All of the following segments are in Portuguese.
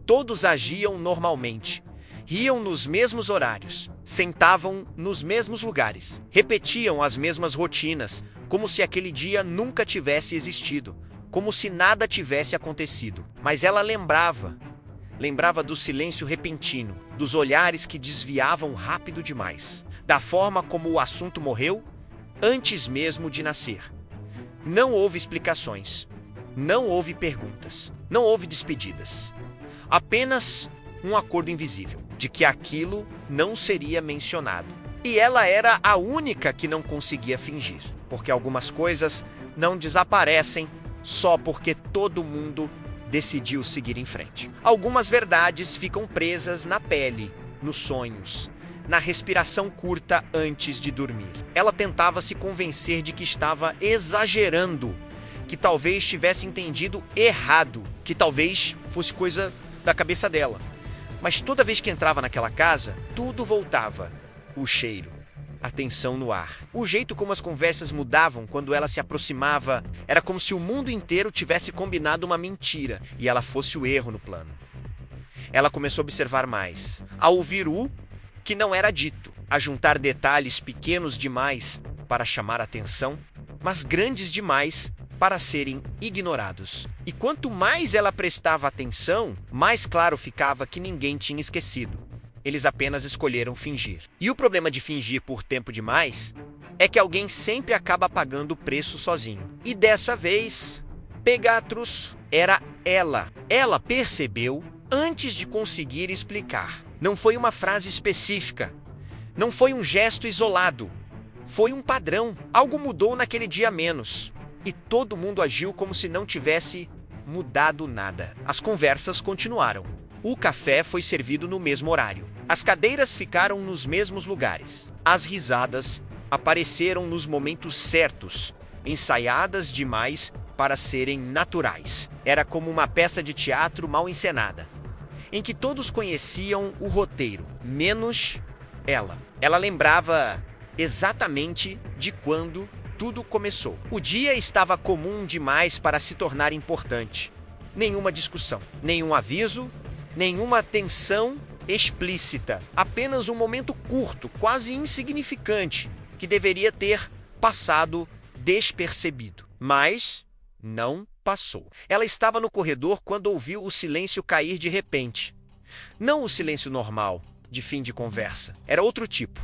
Todos agiam normalmente. Riam nos mesmos horários. Sentavam nos mesmos lugares. Repetiam as mesmas rotinas, como se aquele dia nunca tivesse existido. Como se nada tivesse acontecido. Mas ela lembrava do silêncio repentino, dos olhares que desviavam rápido demais, da forma como o assunto morreu antes mesmo de nascer. Não houve explicações, não houve perguntas, não houve despedidas. Apenas um acordo invisível de que aquilo não seria mencionado. E ela era a única que não conseguia fingir, porque algumas coisas não desaparecem só porque todo mundo decidiu seguir em frente. Algumas verdades ficam presas na pele, nos sonhos, na respiração curta antes de dormir. Ela tentava se convencer de que estava exagerando, que talvez tivesse entendido errado, que talvez fosse coisa da cabeça dela. Mas toda vez que entrava naquela casa, tudo voltava. O cheiro, a tensão no ar. O jeito como as conversas mudavam quando ela se aproximava era como se o mundo inteiro tivesse combinado uma mentira e ela fosse o erro no plano. Ela começou a observar mais, a ouvir o que não era dito, a juntar detalhes pequenos demais para chamar atenção, mas grandes demais para serem ignorados. E quanto mais ela prestava atenção, mais claro ficava que ninguém tinha esquecido. Eles apenas escolheram fingir. E o problema de fingir por tempo demais é que alguém sempre acaba pagando o preço sozinho. E dessa vez, Pegatros era ela. Ela percebeu antes de conseguir explicar. Não foi uma frase específica. Não foi um gesto isolado. Foi um padrão. Algo mudou naquele dia menos. E todo mundo agiu como se não tivesse mudado nada. As conversas continuaram. O café foi servido no mesmo horário. As cadeiras ficaram nos mesmos lugares. As risadas apareceram nos momentos certos, ensaiadas demais para serem naturais. Era como uma peça de teatro mal encenada, em que todos conheciam o roteiro, menos ela. Ela lembrava exatamente de quando tudo começou. O dia estava comum demais para se tornar importante. Nenhuma discussão, nenhum aviso, nenhuma tensão explícita. Apenas um momento curto, quase insignificante, que deveria ter passado despercebido. Mas não passou. Ela estava no corredor quando ouviu o silêncio cair de repente. Não o silêncio normal, de fim de conversa. Era outro tipo.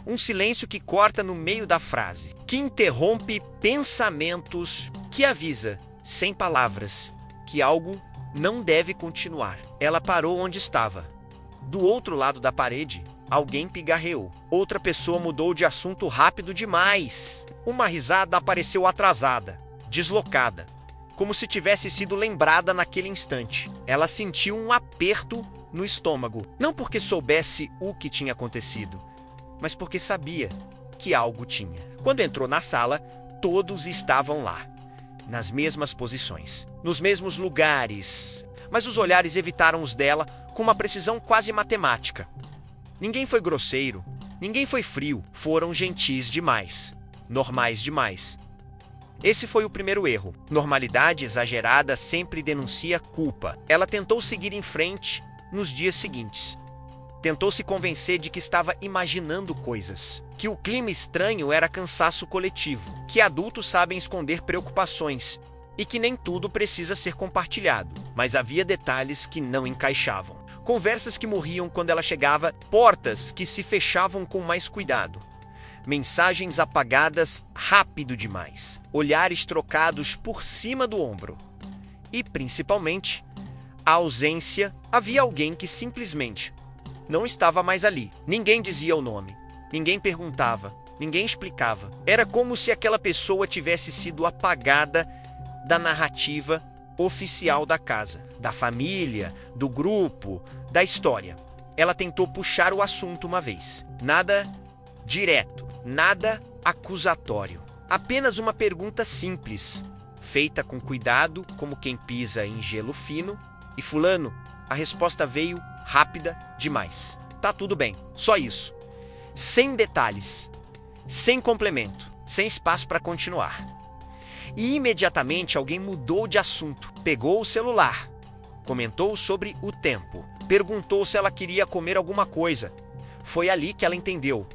Um silêncio que corta no meio da frase, que interrompe pensamentos, que avisa, sem palavras, que algo não deve continuar. Ela parou onde estava. Do outro lado da parede, alguém pigarreou. Outra pessoa mudou de assunto rápido demais. Uma risada apareceu atrasada, deslocada, como se tivesse sido lembrada naquele instante. Ela sentiu um aperto no estômago, não porque soubesse o que tinha acontecido, mas porque sabia que algo tinha. Quando entrou na sala, todos estavam lá, nas mesmas posições, nos mesmos lugares, mas os olhares evitaram os dela com uma precisão quase matemática. Ninguém foi grosseiro, ninguém foi frio, foram gentis demais, normais demais. Esse foi o primeiro erro. Normalidade exagerada sempre denuncia culpa. Ela tentou seguir em frente nos dias seguintes. Tentou se convencer de que estava imaginando coisas, que o clima estranho era cansaço coletivo, que adultos sabem esconder preocupações e que nem tudo precisa ser compartilhado. Mas havia detalhes que não encaixavam. Conversas que morriam quando ela chegava, portas que se fechavam com mais cuidado, mensagens apagadas rápido demais, olhares trocados por cima do ombro. E, principalmente, a ausência. Havia alguém que simplesmente não estava mais ali. Ninguém dizia o nome, ninguém perguntava, ninguém explicava. Era como se aquela pessoa tivesse sido apagada da narrativa oficial da casa, da família, do grupo, da história. Ela tentou puxar o assunto uma vez. Nada direto, nada acusatório. Apenas uma pergunta simples, feita com cuidado, como quem pisa em gelo fino. E fulano, a resposta veio rápida demais. Tá tudo bem, só isso. Sem detalhes, sem complemento, sem espaço para continuar. E imediatamente alguém mudou de assunto, pegou o celular, Comentou sobre o tempo. Perguntou se ela queria comer alguma coisa. Foi ali que ela entendeu.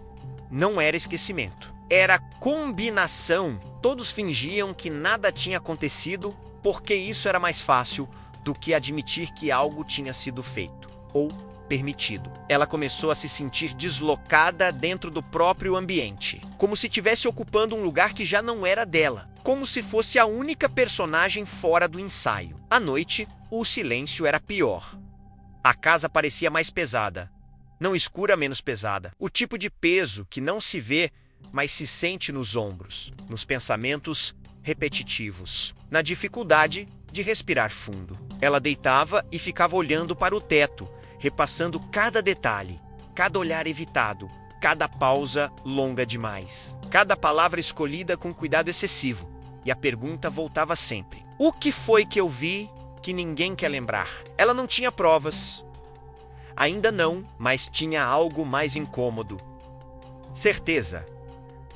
Não era esquecimento. Era combinação. Todos fingiam que nada tinha acontecido porque isso era mais fácil do que admitir que algo tinha sido feito ou permitido. Ela começou a se sentir deslocada dentro do próprio ambiente, como se estivesse ocupando um lugar que já não era dela, como se fosse a única personagem fora do ensaio. À noite, o silêncio era pior. A casa parecia mais pesada. Não escura, menos pesada. O tipo de peso que não se vê, mas se sente nos ombros, nos pensamentos repetitivos, na dificuldade de respirar fundo. Ela deitava e ficava olhando para o teto, repassando cada detalhe, cada olhar evitado, cada pausa longa demais, cada palavra escolhida com cuidado excessivo. E a pergunta voltava sempre: o que foi que eu vi que ninguém quer lembrar? Ela não tinha provas. Ainda não, mas tinha algo mais incômodo. Certeza.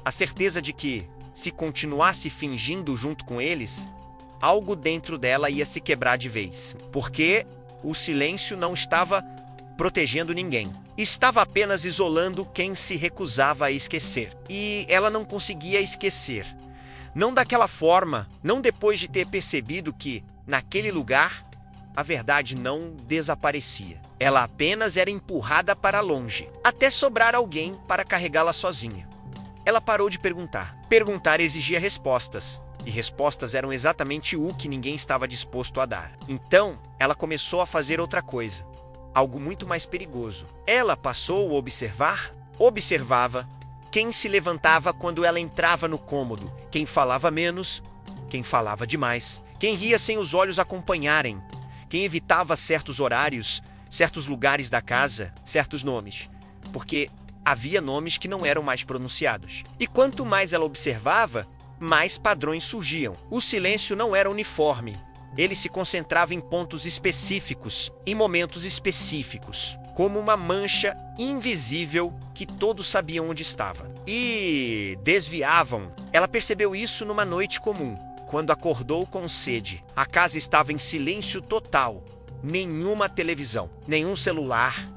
A certeza de que, se continuasse fingindo junto com eles, algo dentro dela ia se quebrar de vez. Porque o silêncio não estava protegendo ninguém. Estava apenas isolando quem se recusava a esquecer. E ela não conseguia esquecer. Não daquela forma, não depois de ter percebido que, naquele lugar, a verdade não desaparecia. Ela apenas era empurrada para longe, até sobrar alguém para carregá-la sozinha. Ela parou de perguntar. Perguntar exigia respostas, e respostas eram exatamente o que ninguém estava disposto a dar. Então, ela começou a fazer outra coisa, algo muito mais perigoso. Ela passou a observava quem se levantava quando ela entrava no cômodo, quem falava menos, quem falava demais, quem ria sem os olhos acompanharem, quem evitava certos horários, certos lugares da casa, certos nomes, porque havia nomes que não eram mais pronunciados. E quanto mais ela observava, mais padrões surgiam. O silêncio não era uniforme. Ele se concentrava em pontos específicos, em momentos específicos, como uma mancha invisível que todos sabiam onde estava. E desviavam. Ela percebeu isso numa noite comum, quando acordou com sede. A casa estava em silêncio total. Nenhuma televisão, nenhum celular,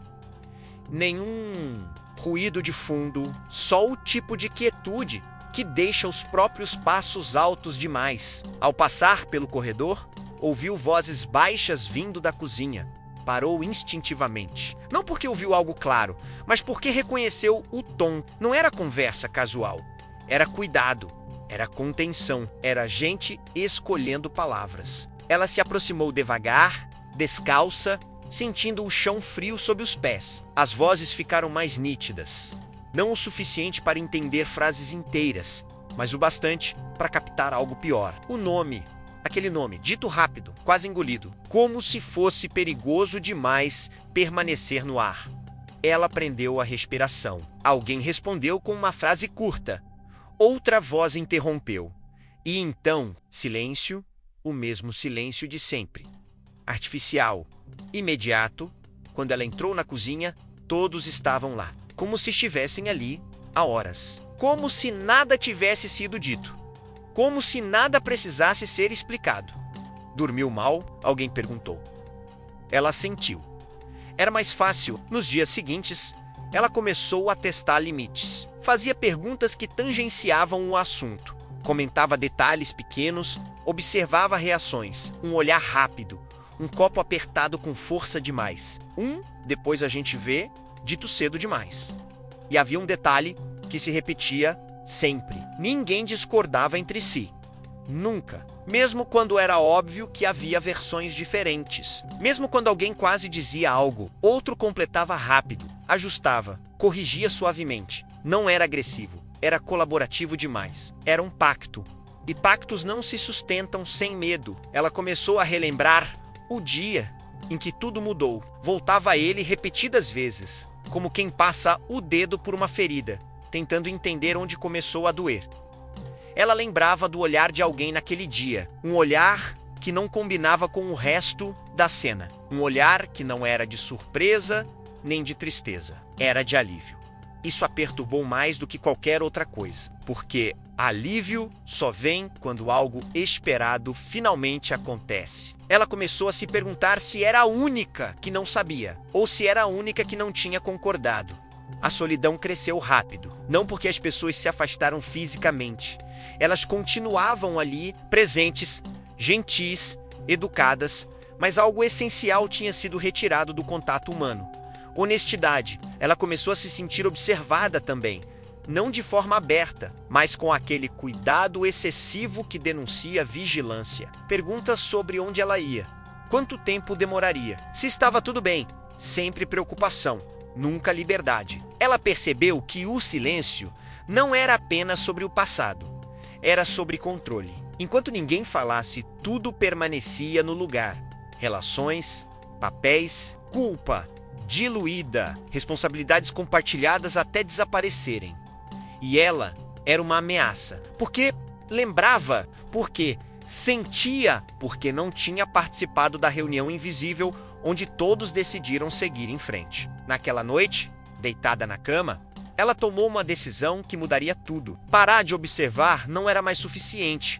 nenhum ruído de fundo, só o tipo de quietude que deixa os próprios passos altos demais. Ao passar pelo corredor, ouviu vozes baixas vindo da cozinha. Parou instintivamente. Não porque ouviu algo claro, mas porque reconheceu o tom. Não era conversa casual. Era cuidado. Era contenção. Era gente escolhendo palavras. Ela se aproximou devagar, descalça, sentindo o chão frio sob os pés. As vozes ficaram mais nítidas. Não o suficiente para entender frases inteiras, mas o bastante para captar algo pior. O nome. Aquele nome, dito rápido, quase engolido, como se fosse perigoso demais permanecer no ar. Ela prendeu a respiração. Alguém respondeu com uma frase curta. Outra voz interrompeu. E então, silêncio, o mesmo silêncio de sempre. Artificial, imediato. Quando ela entrou na cozinha, todos estavam lá, como se estivessem ali há horas. Como se nada tivesse sido dito. Como se nada precisasse ser explicado. Dormiu mal? Alguém perguntou. Ela assentiu. Era mais fácil. Nos dias seguintes, ela começou a testar limites. Fazia perguntas que tangenciavam o assunto. Comentava detalhes pequenos, observava reações. Um olhar rápido. Um copo apertado com força demais. Depois a gente vê, dito cedo demais. E havia um detalhe que se repetia sempre. Ninguém discordava entre si. Nunca. Mesmo quando era óbvio que havia versões diferentes. Mesmo quando alguém quase dizia algo, outro completava rápido, ajustava, corrigia suavemente. Não era agressivo, era colaborativo demais. Era um pacto. E pactos não se sustentam sem medo. Ela começou a relembrar o dia em que tudo mudou. Voltava a ele repetidas vezes, como quem passa o dedo por uma ferida, tentando entender onde começou a doer. Ela lembrava do olhar de alguém naquele dia, um olhar que não combinava com o resto da cena, um olhar que não era de surpresa nem de tristeza, era de alívio. Isso a perturbou mais do que qualquer outra coisa, porque alívio só vem quando algo esperado finalmente acontece. Ela começou a se perguntar se era a única que não sabia, ou se era a única que não tinha concordado. A solidão cresceu rápido, não porque as pessoas se afastaram fisicamente. Elas continuavam ali, presentes, gentis, educadas, mas algo essencial tinha sido retirado do contato humano. Honestidade. Ela começou a se sentir observada também, não de forma aberta, mas com aquele cuidado excessivo que denuncia vigilância. Perguntas sobre onde ela ia, quanto tempo demoraria, se estava tudo bem, sempre preocupação, nunca liberdade. Ela percebeu que o silêncio não era apenas sobre o passado, era sobre controle. Enquanto ninguém falasse, tudo permanecia no lugar. Relações, papéis, culpa diluída, responsabilidades compartilhadas até desaparecerem. E ela era uma ameaça, porque lembrava, porque sentia, porque não tinha participado da reunião invisível onde todos decidiram seguir em frente. Naquela noite, deitada na cama, ela tomou uma decisão que mudaria tudo. Parar de observar não era mais suficiente.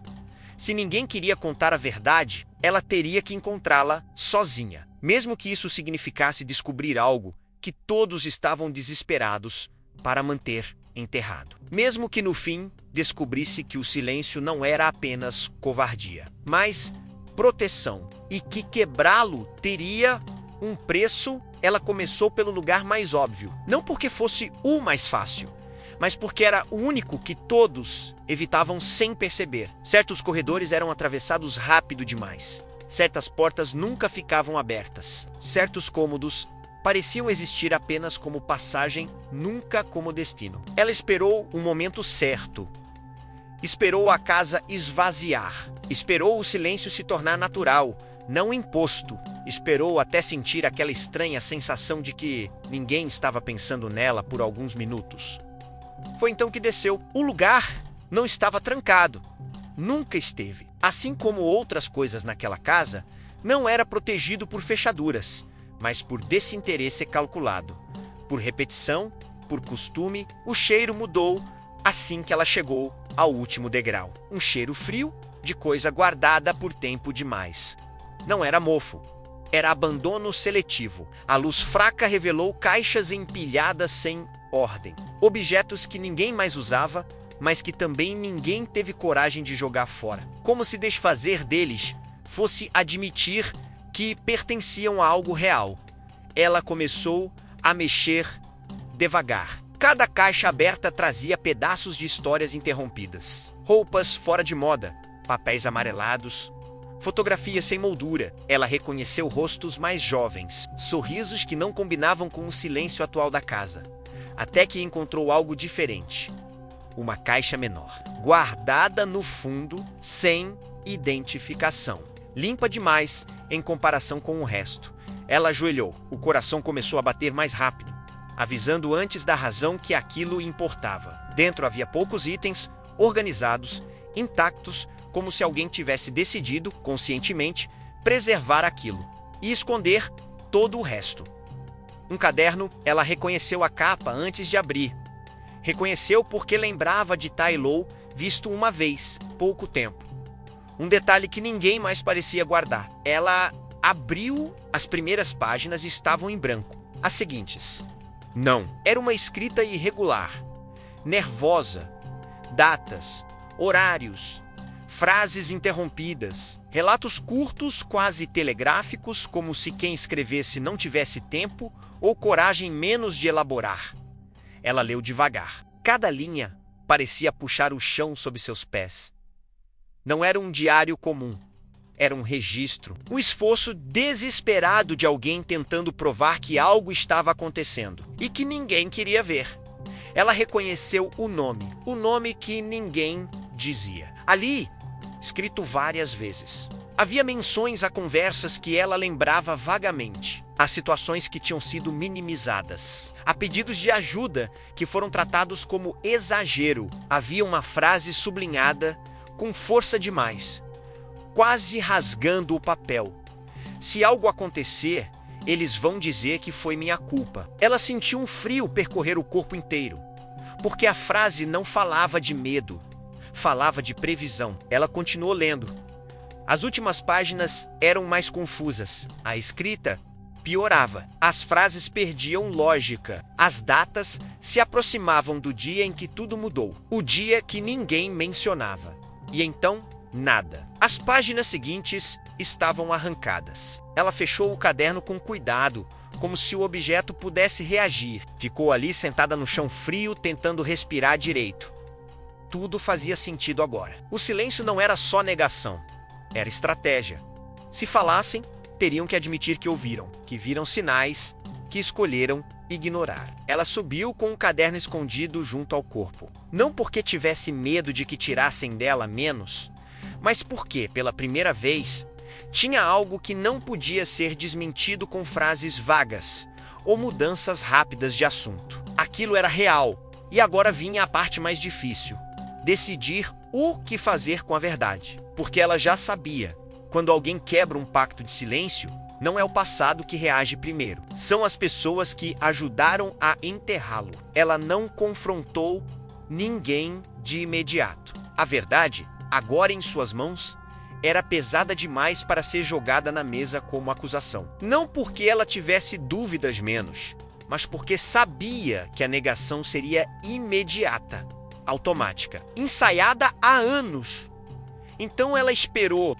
Se ninguém queria contar a verdade, ela teria que encontrá-la sozinha. Mesmo que isso significasse descobrir algo que todos estavam desesperados para manter enterrado. Mesmo que no fim descobrisse que o silêncio não era apenas covardia, mas proteção, e que quebrá-lo teria um preço. Ela começou pelo lugar mais óbvio, não porque fosse o mais fácil, mas porque era o único que todos evitavam sem perceber. Certos corredores eram atravessados rápido demais. Certas portas nunca ficavam abertas. Certos cômodos pareciam existir apenas como passagem, nunca como destino. Ela esperou o momento certo. Esperou a casa esvaziar. Esperou o silêncio se tornar natural, não imposto. Esperou até sentir aquela estranha sensação de que ninguém estava pensando nela por alguns minutos. Foi então que desceu. O lugar não estava trancado. Nunca esteve. Assim como outras coisas naquela casa, não era protegido por fechaduras, mas por desinteresse calculado. Por repetição, por costume, o cheiro mudou assim que ela chegou ao último degrau. Um cheiro frio de coisa guardada por tempo demais. Não era mofo, era abandono seletivo. A luz fraca revelou caixas empilhadas sem ordem. Objetos que ninguém mais usava, mas que também ninguém teve coragem de jogar fora. Como se desfazer deles fosse admitir que pertenciam a algo real. Ela começou a mexer devagar. Cada caixa aberta trazia pedaços de histórias interrompidas. Roupas fora de moda, papéis amarelados, fotografias sem moldura. Ela reconheceu rostos mais jovens, sorrisos que não combinavam com o silêncio atual da casa. Até que encontrou algo diferente. Uma caixa menor, guardada no fundo, sem identificação. Limpa demais em comparação com o resto. Ela ajoelhou. O coração começou a bater mais rápido, avisando antes da razão que aquilo importava. Dentro havia poucos itens, organizados, intactos, como se alguém tivesse decidido, conscientemente, preservar aquilo e esconder todo o resto. Um caderno. Ela reconheceu a capa antes de abrir. Reconheceu porque lembrava de Tai Lo visto uma vez, pouco tempo. Um detalhe que ninguém mais parecia guardar. Ela abriu as primeiras páginas e estavam em branco. As seguintes. Não. Era uma escrita irregular, nervosa. Datas, horários, frases interrompidas, relatos curtos, quase telegráficos, como se quem escrevesse não tivesse tempo ou coragem menos de elaborar. Ela leu devagar. Cada linha parecia puxar o chão sob seus pés. Não era um diário comum. Era um registro. Um esforço desesperado de alguém tentando provar que algo estava acontecendo e que ninguém queria ver. Ela reconheceu o nome que ninguém dizia. Ali, escrito várias vezes. Havia menções a conversas que ela lembrava vagamente, a situações que tinham sido minimizadas, a pedidos de ajuda que foram tratados como exagero. Havia uma frase sublinhada com força demais, quase rasgando o papel. Se algo acontecer, Eles vão dizer que foi minha culpa. Ela sentiu um frio percorrer o corpo inteiro, porque a frase não falava de medo, falava de previsão. Ela continuou lendo. As últimas páginas eram mais confusas. A escrita piorava. As frases perdiam lógica. As datas se aproximavam do dia em que tudo mudou. O dia que ninguém mencionava. E então, nada. As páginas seguintes estavam arrancadas. Ela fechou o caderno com cuidado, como se o objeto pudesse reagir. Ficou ali sentada no chão frio, tentando respirar direito. Tudo fazia sentido agora. O silêncio não era só negação. Era estratégia. Se falassem, teriam que admitir que ouviram, que viram sinais, que escolheram ignorar. Ela subiu com o caderno escondido junto ao corpo. Não porque tivesse medo de que tirassem dela menos, mas porque, pela primeira vez, tinha algo que não podia ser desmentido com frases vagas ou mudanças rápidas de assunto. Aquilo era real, e agora vinha a parte mais difícil: decidir o que fazer com a verdade. Porque ela já sabia. Quando alguém quebra um pacto de silêncio, não é o passado que reage primeiro. São as pessoas que ajudaram a enterrá-lo. Ela não confrontou ninguém de imediato. A verdade, agora em suas mãos, era pesada demais para ser jogada na mesa como acusação. Não porque ela tivesse dúvidas menos, mas porque sabia que a negação seria imediata, automática, ensaiada há anos. Então ela esperou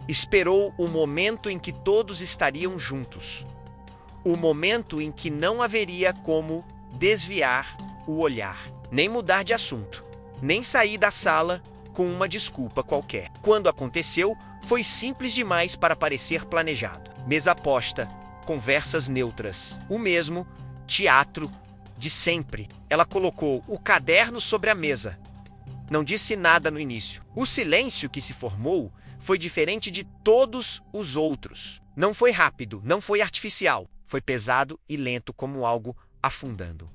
o momento em que todos estariam juntos. O momento em que não haveria como desviar o olhar, nem mudar de assunto, nem sair da sala com uma desculpa qualquer. Quando aconteceu, foi simples demais para parecer planejado. Mesa posta, conversas neutras, o mesmo teatro de sempre. Ela colocou o caderno sobre a mesa. Não disse nada no início. O silêncio que se formou foi diferente de todos os outros. Não foi rápido, não foi artificial. Foi pesado e lento, como algo afundando.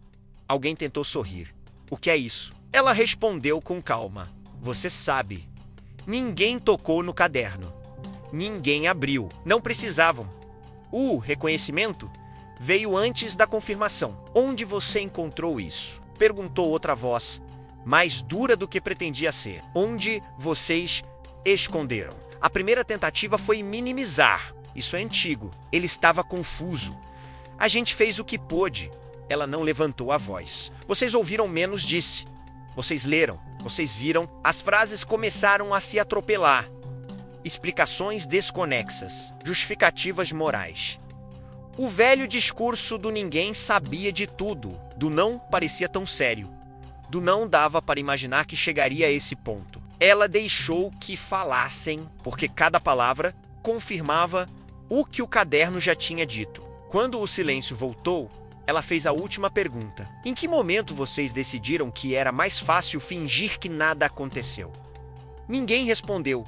Alguém tentou sorrir. O que é isso? Ela respondeu com calma. Você sabe. Ninguém tocou no caderno. Ninguém abriu. Não precisavam. O reconhecimento veio antes da confirmação. Onde você encontrou isso? Perguntou outra voz, mais dura do que pretendia ser. Onde vocês esconderam? A primeira tentativa foi minimizar. Isso é antigo. Ele estava confuso. A gente fez o que pôde. Ela não levantou a voz. Vocês ouviram menos, disse. Vocês leram. Vocês viram. As frases começaram a se atropelar. Explicações desconexas. Justificativas morais. O velho discurso do ninguém sabia de tudo. Do não parecia tão sério. Do não dava para imaginar que chegaria a esse ponto. Ela deixou que falassem, porque cada palavra confirmava o que o caderno já tinha dito. Quando o silêncio voltou, ela fez a última pergunta. Em que momento vocês decidiram que era mais fácil fingir que nada aconteceu? Ninguém respondeu,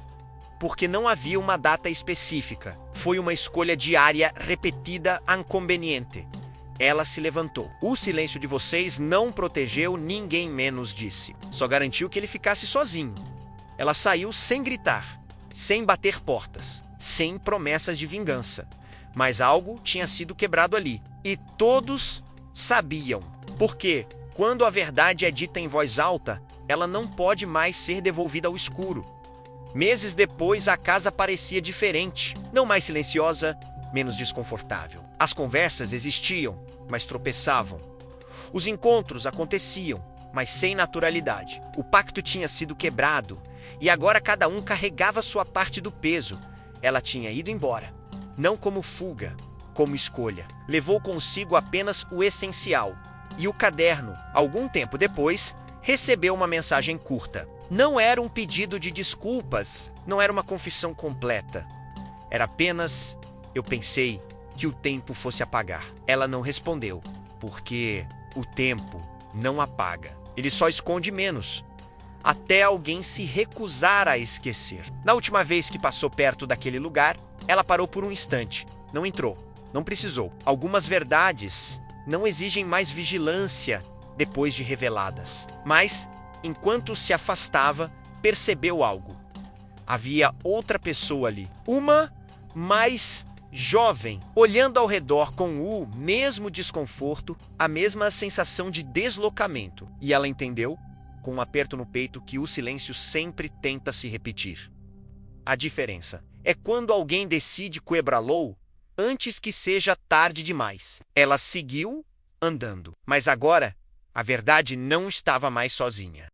porque não havia uma data específica. Foi uma escolha diária repetida inconveniente. Ela se levantou. O silêncio de vocês não protegeu ninguém menos, disse. Só garantiu que ele ficasse sozinho. Ela saiu sem gritar, sem bater portas, sem promessas de vingança. Mas algo tinha sido quebrado ali. E todos sabiam. Porque, quando a verdade é dita em voz alta, ela não pode mais ser devolvida ao escuro. Meses depois, a casa parecia diferente. Não mais silenciosa, menos desconfortável. As conversas existiam, mas tropeçavam. Os encontros aconteciam, mas sem naturalidade. O pacto tinha sido quebrado, e agora cada um carregava sua parte do peso. Ela tinha ido embora, não como fuga, como escolha. Levou consigo apenas o essencial. E o caderno, algum tempo depois, recebeu uma mensagem curta. Não era um pedido de desculpas, não era uma confissão completa. Era apenas: eu pensei que o tempo fosse apagar. Ela não respondeu, porque o tempo não apaga. Ele só esconde menos, até alguém se recusar a esquecer. Na última vez que passou perto daquele lugar, ela parou por um instante. Não entrou, não precisou. Algumas verdades não exigem mais vigilância depois de reveladas. Mas, enquanto se afastava, percebeu algo. Havia outra pessoa ali. Uma mais jovem, olhando ao redor com o mesmo desconforto, a mesma sensação de deslocamento. E ela entendeu, com um aperto no peito, que o silêncio sempre tenta se repetir. A diferença é quando alguém decide quebrá-lo antes que seja tarde demais. Ela seguiu andando, mas agora a verdade não estava mais sozinha.